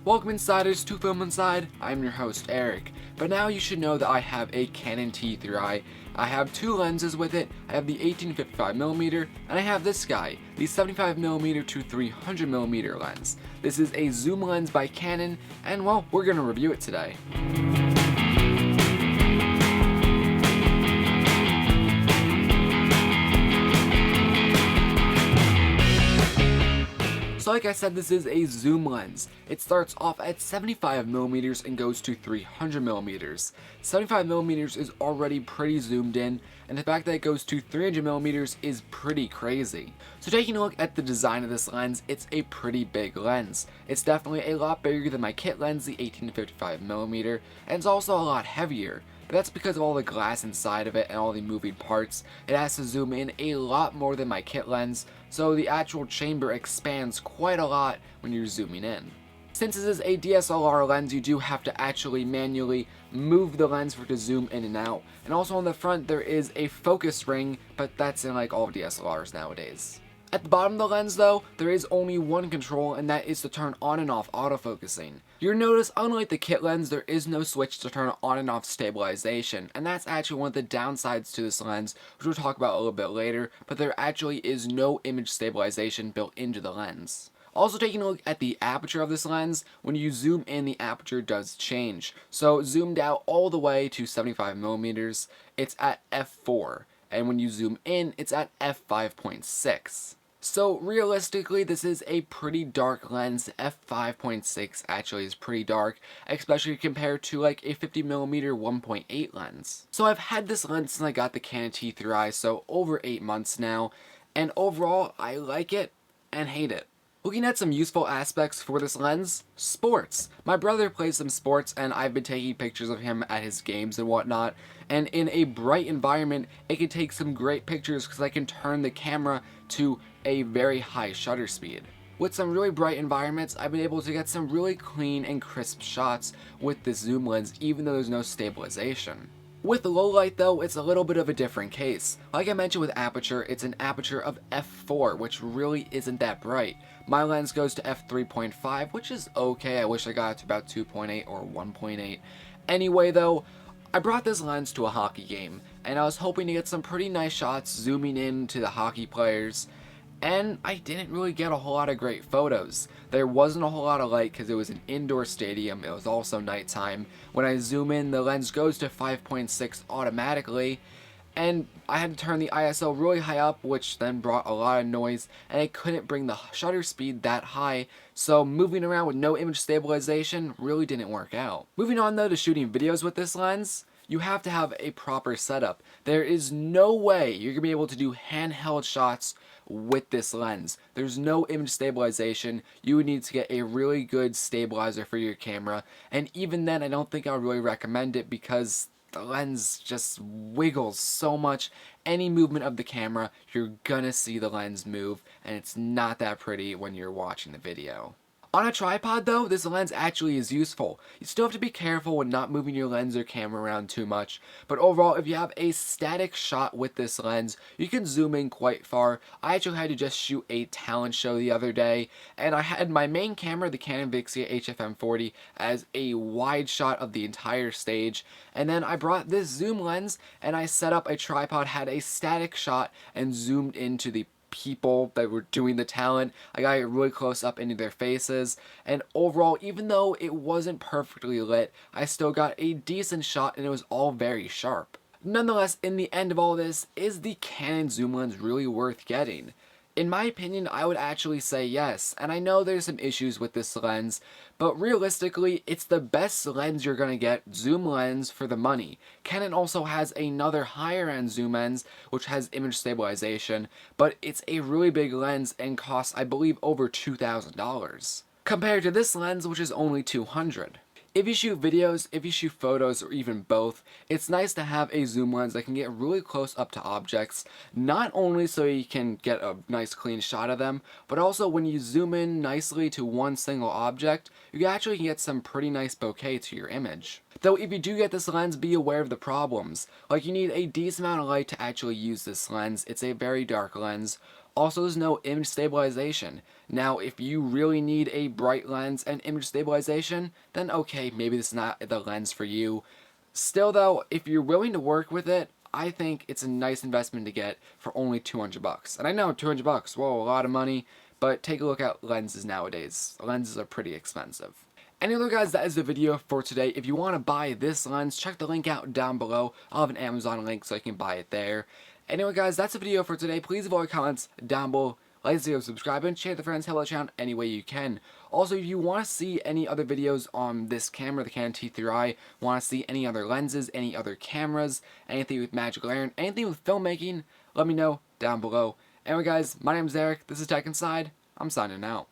Welcome Insiders to Film Inside. I'm your host Eric, but now you should know that I have a Canon T3i. I have two lenses with it. I have the 18-55mm and I have this guy, the 75mm to 300mm lens. This is a zoom lens by Canon, and well, we're gonna review it today. So like I said, this is a zoom lens. It starts off at 75mm and goes to 300mm. 75mm is already pretty zoomed in, and the fact that it goes to 300mm is pretty crazy. So taking a look at the design of this lens, it's a pretty big lens. It's definitely a lot bigger than my kit lens, the 18-55mm, and it's also a lot heavier. But that's because of all the glass inside of it and all the moving parts. It has to zoom in a lot more than my kit lens, so the actual chamber expands quite a lot when you're zooming in. Since this is a DSLR lens, you do have to actually manually move the lens for it to zoom in and out. And also on the front there is a focus ring, but that's in like all DSLRs nowadays. At the bottom of the lens though, there is only one control, and that is to turn on and off autofocusing. You'll notice, unlike the kit lens, there is no switch to turn on and off stabilization, and that's actually one of the downsides to this lens, which we'll talk about a little bit later, but there actually is no image stabilization built into the lens. Also taking a look at the aperture of this lens, when you zoom in the aperture does change. So zoomed out all the way to 75mm, it's at f4, and when you zoom in, it's at f5.6. So realistically, this is a pretty dark lens. f5.6 actually is pretty dark, especially compared to like a 50mm 1.8 lens. So I've had this lens since I got the Canon T3i, so over 8 months now, and overall I like it and hate it. Looking at some useful aspects for this lens, sports. My brother plays some sports and I've been taking pictures of him at his games and whatnot, and in a bright environment it can take some great pictures because I can turn the camera to a very high shutter speed. With some really bright environments, I've been able to get some really clean and crisp shots with this zoom lens even though there's no stabilization. With the low light though, it's a little bit of a different case. Like I mentioned with aperture, it's an aperture of f4, which really isn't that bright. My lens goes to f3.5, which is okay. I wish I got it to about 2.8 or 1.8. Anyway though, I brought this lens to a hockey game, and I was hoping to get some pretty nice shots zooming in to the hockey players, and I didn't really get a whole lot of great photos. There wasn't a whole lot of light because it was an indoor stadium. It was also nighttime. When I zoom in, the lens goes to 5.6 automatically, and I had to turn the ISO really high up, which then brought a lot of noise, and I couldn't bring the shutter speed that high, so moving around with no image stabilization really didn't work out. Moving on though to shooting videos with this lens, you have to have a proper setup. There is no way you're going to be able to do handheld shots with this lens. There's no image stabilization. You would need to get a really good stabilizer for your camera, and even then I don't think I would really recommend it because the lens just wiggles so much. Any movement of the camera, you're gonna see the lens move, and it's not that pretty when you're watching the video. On a tripod though, this lens actually is useful. You still have to be careful when not moving your lens or camera around too much, but overall if you have a static shot with this lens, you can zoom in quite far. I actually had to just shoot a talent show the other day, and I had my main camera, the Canon Vixia HFM40, as a wide shot of the entire stage, and then I brought this zoom lens and I set up a tripod, had a static shot, and zoomed into the people that were doing the talent. I got it really close up into their faces, and overall, even though it wasn't perfectly lit, I still got a decent shot and it was all very sharp. Nonetheless, in the end of all this, is the Canon zoom lens really worth getting? In my opinion, I would actually say yes, and I know there's some issues with this lens, but realistically, it's the best lens you're gonna get, zoom lens, for the money. Canon also has another higher end zoom lens, which has image stabilization, but it's a really big lens and costs, I believe, over $2,000. Compared to this lens, which is only $200. If you shoot videos, if you shoot photos, or even both, it's nice to have a zoom lens that can get really close up to objects, not only so you can get a nice clean shot of them, but also when you zoom in nicely to one single object, you actually can get some pretty nice bokeh to your image. Though if you do get this lens, be aware of the problems. Like, you need a decent amount of light to actually use this lens. It's a very dark lens. Also, there's no image stabilization. Now, if you really need a bright lens and image stabilization, then okay, maybe this is not the lens for you. Still though, if you're willing to work with it, I think it's a nice investment to get for only 200 bucks. And I know 200 bucks, whoa, a lot of money, but take a look at lenses nowadays. Lenses are pretty expensive. Anyway guys, that is the video for today. If you want to buy this lens, check the link out down below. I'll have an Amazon link so you can buy it there. Anyway guys, that's the video for today. Please leave all your comments down below. Like this video, subscribe, and share with friends, help the channel any way you can. Also, if you want to see any other videos on this camera, the Canon T3i, want to see any other lenses, any other cameras, anything with magical lens, anything with filmmaking, let me know down below. Anyway guys, my name is Eric, this is Tech Inside, I'm signing out.